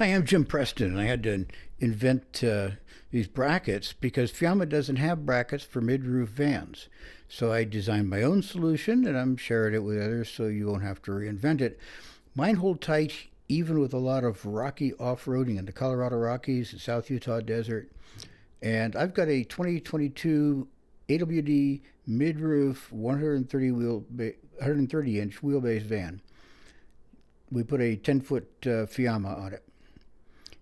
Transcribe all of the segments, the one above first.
Hi, I'm Jim Preston, and I had to invent these brackets because Fiamma doesn't have brackets for mid-roof vans. So I designed my own solution, and I'm sharing it with others so you won't have to reinvent it. Mine hold tight even with a lot of rocky off-roading in the Colorado Rockies and South Utah desert. And I've got a 2022 AWD mid-roof 130-inch wheelbase van. We put a 10-foot Fiamma on it.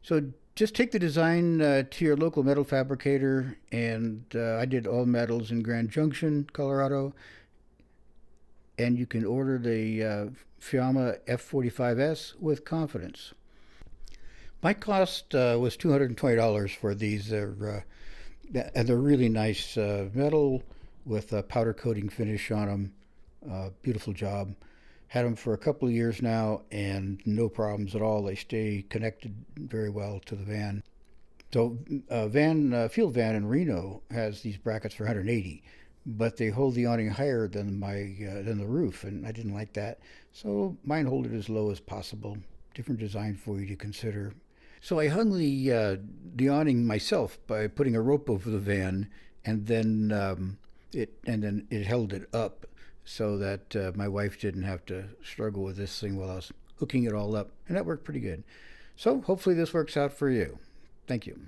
So just take the design to your local metal fabricator, and I did all metals in Grand Junction, Colorado, and you can order the Fiamma F45S with confidence. My cost was $220 for these. And they're really nice metal with a powder coating finish on them. Beautiful job. Had them for a couple of years now, and no problems at all. They stay connected very well to the van. So, field van in Reno has these brackets for 180, but they hold the awning higher than the roof, and I didn't like that. So mine hold it as low as possible. Different design for you to consider. So I hung the awning myself by putting a rope over the van, and then it held it up so that my wife didn't have to struggle with this thing while I was hooking it all up, and that worked pretty good. So hopefully this works out for you. Thank you.